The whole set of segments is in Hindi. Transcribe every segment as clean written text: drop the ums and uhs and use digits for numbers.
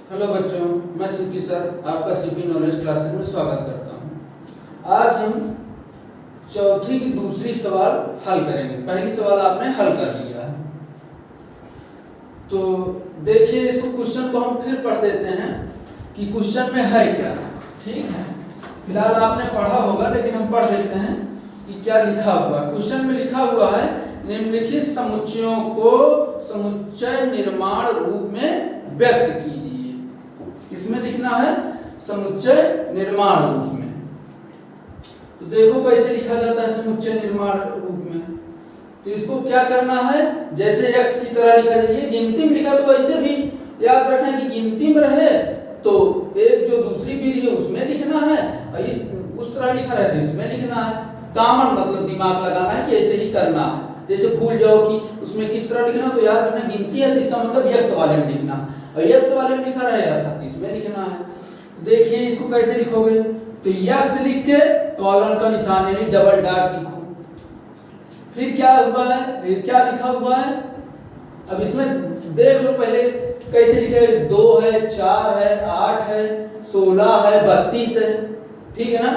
हेलो बच्चों, मैं सीपी सर आपका सीपी नॉलेज क्लासेस में स्वागत करता हूं। आज हम चौथी की दूसरी सवाल हल करेंगे। पहली सवाल आपने हल कर लिया है, तो देखिए इसको क्वेश्चन को हम फिर पढ़ देते हैं कि क्वेश्चन में है क्या। ठीक है, फिलहाल आपने पढ़ा होगा लेकिन हम पढ़ देते हैं कि क्या लिखा हुआ है। क्वेश्चन में लिखा हुआ है निम्नलिखित समुच्चयों को समुच्चय निर्माण रूप में व्यक्त कीजिए। इसमें लिखना है समुच्चय निर्माण रूप में। तो देखो कैसे लिखा जाता है समुच्चय निर्माण रूप में। तो इसको क्या करना है, जैसे x की तरह लिखा जाए, गिनती में लिखा तो वैसे भी याद रखना कि गिनती में रहे तो एक जो दूसरी विधि है उसमें लिखना है, और इस उस तरह लिखा रहे तो इसमें लिखना है। कॉमन मतलब दिमाग लगाना है कि ऐसे ही करना है। जैसे भूल जाओ कि उसमें किस तरह लिखना, तो याद रखना गिनती है तो इसका मतलब x वाले में लिखना, और x वाले में लिखा रहे अर्थात इसमें लिखना है। देखिए इसको कैसे लिखोगे, तो x लिख के कॉलन का निशान यानी डबल डॉट लिखो। फिर क्या हुआ है, क्या लिखा हुआ है, अब इसमें देख लो पहले कैसे लिखा है। 2 है, 4 है, 8 है, 16 है, 32 है। ठीक है ना,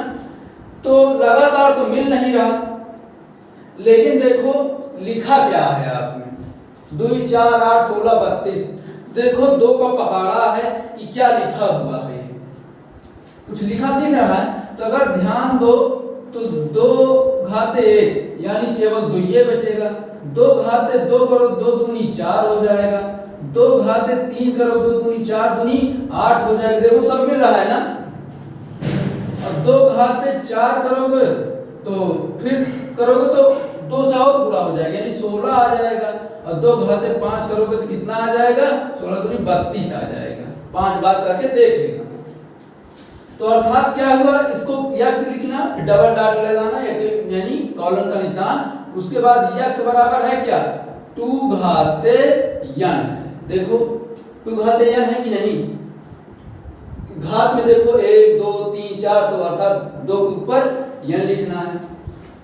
तो लगातार तो मिल नहीं रहा, लेकिन देखो लिखा क्या है आपने, 2 4 8 16 32। देखो 2 का पहाड़ा है कि क्या लिखा हुआ है, कुछ लिखा दिख रहा है। तो अगर ध्यान दो तो 2 घाते 1 यानी केवल 2 ये बचेगा। 2 घाते 2 करो, 2 दूनी 4 हो जाएगा। 2 घाते 3 करो, 2 दूनी 4 दूनी 8 हो जाएगा। देखो सब मिल रहा है ना। और 2 घाते 4 करोगे तो फिर करोगे तो 2 से और पूरा हो जाएगा यानी 16 आ जाएगा। और 2 घाते 5 करोगे तो कितना आ जाएगा, 16 दूनी 32 आ जाएगा। 5 बार करके देख लेना। तो अर्थात क्या हुआ, इसको x लिखना, डबल डॉट लगाना यानी कॉलन का निशान। उसके बाद x बराबर है क्या, 2 घाते n। देखो 2 घाते n है कि नहीं, घात में देखो 1 2 3 4, तो अर्थात 2 के ऊपर n लिखना है।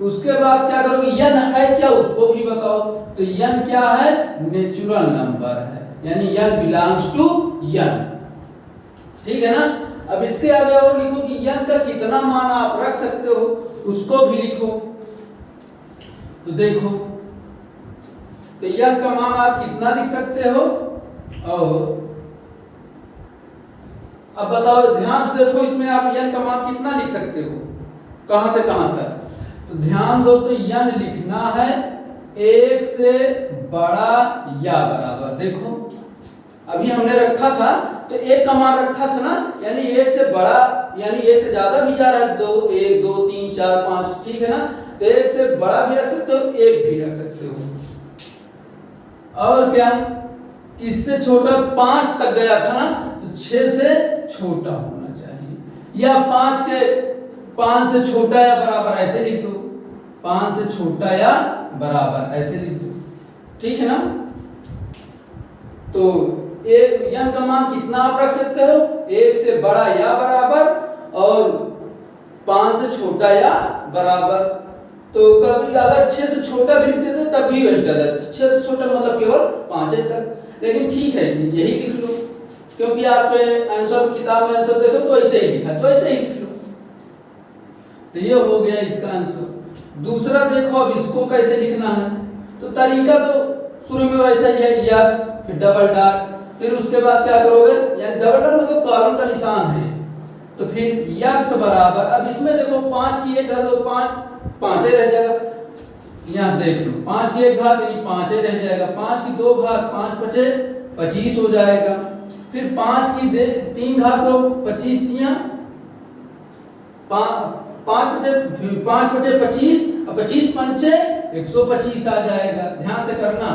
उसके बाद क्या करोगे, n है क्या उसको भी बताओ। तो n क्या है, नेचुरल नंबर है यानी n बिलोंग्स टू n। ठीक है ना। अब इसके आगे और लिखो कि n का कितना मान आप रख सकते हो उसको भी लिखो। तो देखो तो n का मान आप कितना लिख सकते हो, और अब बताओ ध्यान से देखो इसमें आप n का मान कितना लिख सकते हो, कहां से कहां तक। तो ध्यान दो तो n लिखना है 1 से बड़ा या बराबर। देखो अभी हमने रखा था तो 1 का मान रखा था ना, यानी 1 से बड़ा यानी 1 से ज्यादा भी जा रहा है, 2 1 2 3 4 5। ठीक है ना, तो 1 से बड़ा भी रख सकते हो, 1 भी रख सकते हो। और क्या, इससे छोटा 5 तक गया था ना, तो 6 से छोटा होना चाहिए, या 5 से छोटा या बराबर ऐसे लिख दो। 5 से छोटा या बराबर ऐसे लिख दो। ठीक है ना। तो n का मान कितना आप रख सकते हो, 1 से बड़ा या बराबर और 5 से छोटा या बराबर। तो कभी अगर 6 से छोटा भी लिख देते तब भी वही चल जाता। 6 से छोटा मतलब केवल 5 तक, लेकिन ठीक है यही लिख लो, क्योंकि आपके आंसर किताब में आंसर देखो तो ऐसे ही लिखा, तो ऐसे ही लिख लो। तो ये हो गया इसका आंसर। दूसरा देखो अब इसको कैसे लिखना है। तो तरीका तो शुरू में वैसा ही है, x फिर डबल डॉट, फिर उसके बाद क्या करोगे, यानी डबल डॉट मतलब कॉलन का निशान है। तो फिर x बराबर, अब इसमें देखो 5 की 1 घात, 5 रह जाएगा। यहाँ देख लो 5 की 1 घात यानी 5 रह जाएगा। 5 की 2 घात 5 5 25 हो जाएगा। फिर 5 की 3 घात करो, 25 तियां 5 5 25 और 25 पंचे 125 आ जाएगा। ध्यान से करना।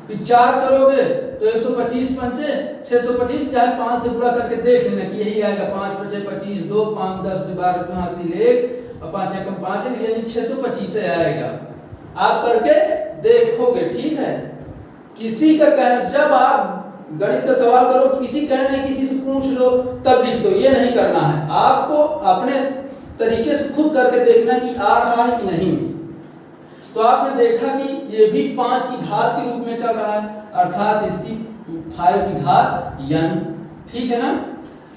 फिर 4 करोगे तो 125 पंचे 625, चाहे 5 से गुणा करके देख लेना कि यही आएगा। 5 पंचे 25, 2 5 10 12 हासिल 1 और 5 एकम 5 यानी 625 आएगा। आप करके देखोगे। ठीक है, किसी का कहना, जब आप गणित का सवाल करो किसी कहने किसी से पूछ लो तब लिख दो, ये नहीं करना है। आपको अपने तरीके से खुद करके देखना कि आ रहा है कि नहीं। तो आपने देखा कि ये भी 5 की घात के रूप में चल रहा है, अर्थात इसकी 5 की घात n। ठीक है ना।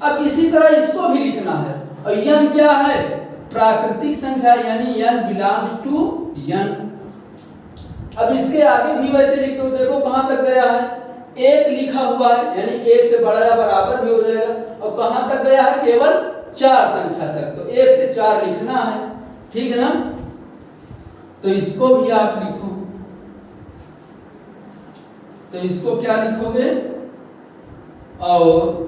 अब इसी तरह इसको भी लिखना है, और n क्या है, प्राकृतिक संख्या, यानी n बिलोंग्स टू n। अब इसके आगे भी वैसे लिख दो, देखो कहां तक गया है, एक लिखा हुआ है, यानी एक से बड़ा या बराबर भी हो जाएगा, और कहां तक गया है, केवल 4 संख्या तक, तो 1 से 4 लिखना है, ठीक है ना। तो इसको भी आप लिखो, तो इसको क्या लिखोगे, और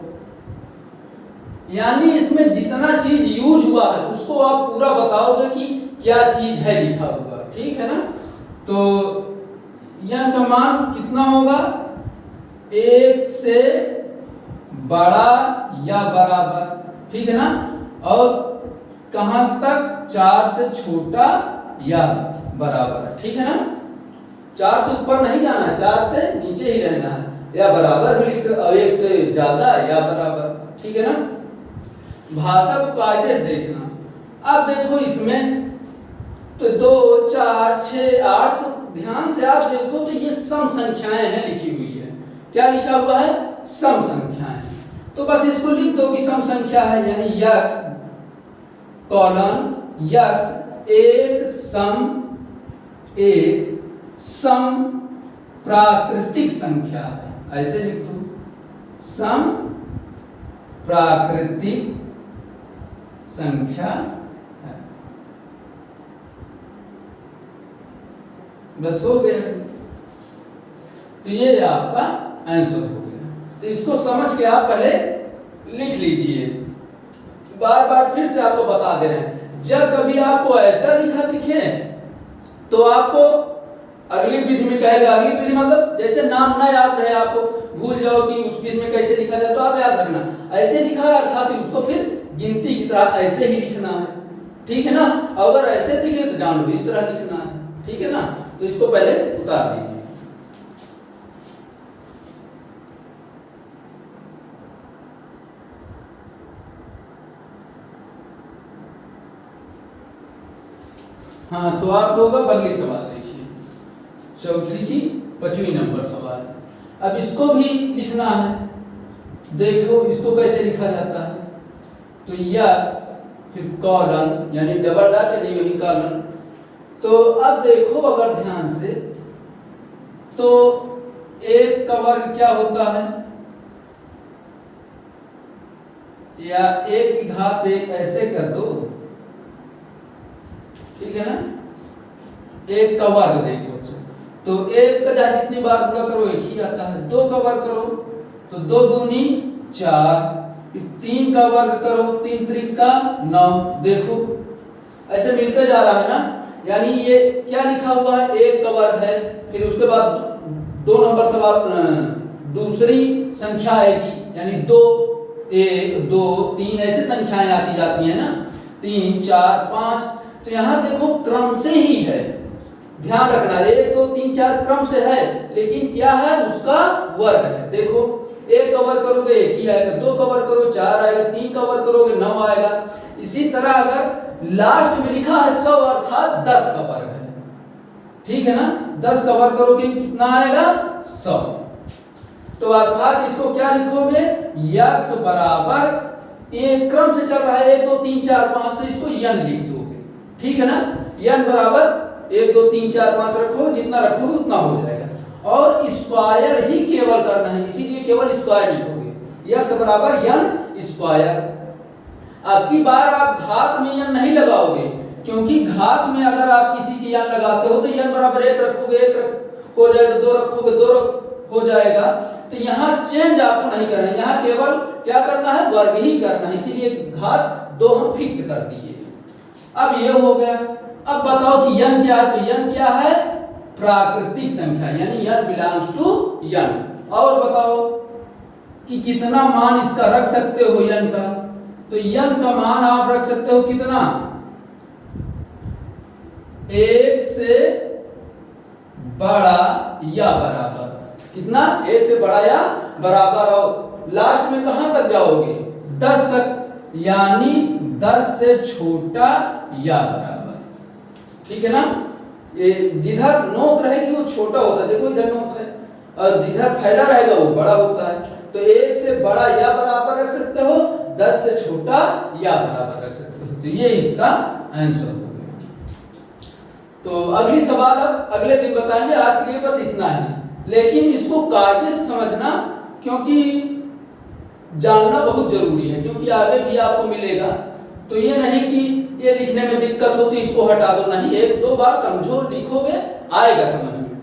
यानी इसमें जितना चीज यूज हुआ है उसको आप पूरा बताओगे कि क्या चीज है लिखा हुआ, ठीक है ना। तो n का मान कितना होगा, 1 से बड़ा या बराबर, ठीक है ना, और कहां तक, 4 से छोटा या बराबर, ठीक है ना। 4 से ऊपर नहीं जाना है, 4 से नीचे ही रहना है, या बराबर भी लिख सकते, और 1 से ज्यादा या बराबर, ठीक है ना। भाषा को कायदे से देखना। अब देखो इसमें तो 2 4 6 8, तो ध्यान से आप देखो तो ये सम संख्याएं हैं लिखी हुई है, क्या लिखा हुआ है, सम संख्याएं। तो बस इसको लिख दो कि सम संख्या है, यानी यक्स कॉलन यक्स एक सम प्राकृतिक संख्या है, ऐसे लिख दो, सम प्राकृतिक संख्या है, बस हो गया। तो ये आपका आंसर हो गया। तो इसको समझ के आप पहले लिख लीजिए, बार बार फिर से आपको बता दे रहे हैं, जब कभी आपको ऐसा लिखा दिखे तो आपको अगली विधि में कहेगा, अगली विधि मतलब जैसे नाम ना याद रहे, आपको भूल जाओ कि उस विधि में कैसे लिखा जाए, तो आप याद रखना ऐसे लिखा है, अर्थात उसको फिर गिनती की तरह ऐसे ही लिखना है, ठीक है ना। अगर ऐसे दिखे तो जान लो इस तरह लिखना है, ठीक है ना। तो इसको पहले उतार दीजिए। हाँ, तो आप लोग अब अगली सवाल देखिए, चौथी की 5वीं नंबर सवाल। अब इसको भी लिखना है, देखो इसको कैसे लिखा जाता है, तो यक्स फिर कॉलन, यानी डबल डॉट यानी यही कॉलन। तो अब देखो अगर ध्यान से, तो 1 का वर्ग क्या होता है, या 1 की घात 1 ऐसे कर दो, ठीक है ना। 1 का वर्ग देखो, तो 1 का जहाँ जितनी बार पूरा करो 1 ही आता है। 2 का वर्ग करो तो 2 दूनी 4, फिर 3 का वर्ग करो 3 त्रिका 9, देखो ऐसे मिलते जा रहा है ना। यानी ये क्या लिखा हुआ है, 1 का वर्ग है, फिर उसके बाद 2 नंबर सवाल दूसरी संख्या आएगी, यानी 2 1 2 3 ऐसे संख्याएं आती जाती है ना, 3 4 5। तो यहाँ देखो क्रम से ही है, ध्यान रखना, 1 2 3 4 क्रम से है, लेकिन क्या है, उसका वर्ग है। देखो 1 का वर्ग करोगे 1 ही आएगा, 2 का वर्ग करो 4 आएगा, 3 का वर्ग करोगे 9 आएगा। इसी तरह अगर लास्ट में लिखा है 100 अर्थात 10 का वर्ग है, ठीक है ना। 10 का वर्ग करोगे कितना आएगा, 100। तो अर्थात इसको क्या लिखोगे, यक्स बराबर एक क्रम से चल रहा है 1 2 3 4 5, तो इसको n लिख दोगे, ठीक है ना। n बराबर 1 2 3 4 5 रखो, जितना रखोगे उतना हो जाएगा, और स्क्वायर ही केवल करना है, इसीलिए केवल स्क्वायर लिखोगे, यक्स बराबर n स्क्वायर। अब की बार आप घात में n नहीं लगाओगे, क्योंकि घात में अगर आप किसी की n लगाते हो तो n बराबर 1 रखोगे 1 हो जाएगा, 2 रखोगे 2 हो जाएगा। तो यहाँ चेंज आपको नहीं करना है, यहाँ केवल क्या करना है, वर्ग ही करना है, इसीलिए घात 2 हम फिक्स कर दिए। अब ये हो गया। अब बताओ कि n क्या है, तो n क्या है, प्राकृतिक संख्या, यानी n बिलोंग्स टू n। और बताओ कि कितना मान इसका रख सकते हो n का, तो n का मान आप रख सकते हो कितना, 1 से बड़ा या बराबर, कितना, 1 से बड़ा या बराबर, और लास्ट में कहां तक जाओगे, 10 तक, यानी 10 से छोटा या बराबर, ठीक है ना। ये जिधर नोक रहेगी वो छोटा होता है, देखो इधर नोक है, और जिधर फैला रहेगा वो बड़ा होता है। तो 1 से बड़ा या बराबर रख सकते हो, 10 से छोटा या बराबर रख सकते हो। तो ये इसका आंसर हो गया। तो अगली सवाल अब अगले दिन बताएंगे, आज के लिए बस इतना ही। लेकिन इसको कायदे से समझना, क्योंकि जानना बहुत जरूरी है, क्योंकि आगे भी आपको मिलेगा। तो ये नहीं कि ये लिखने में दिक्कत हो तो इसको हटा दो, नहीं, 1-2 बार समझो, लिखोगे, आएगा समझ में,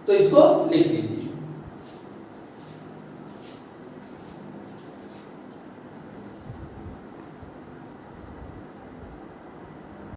तो इसको लिख लीजिए।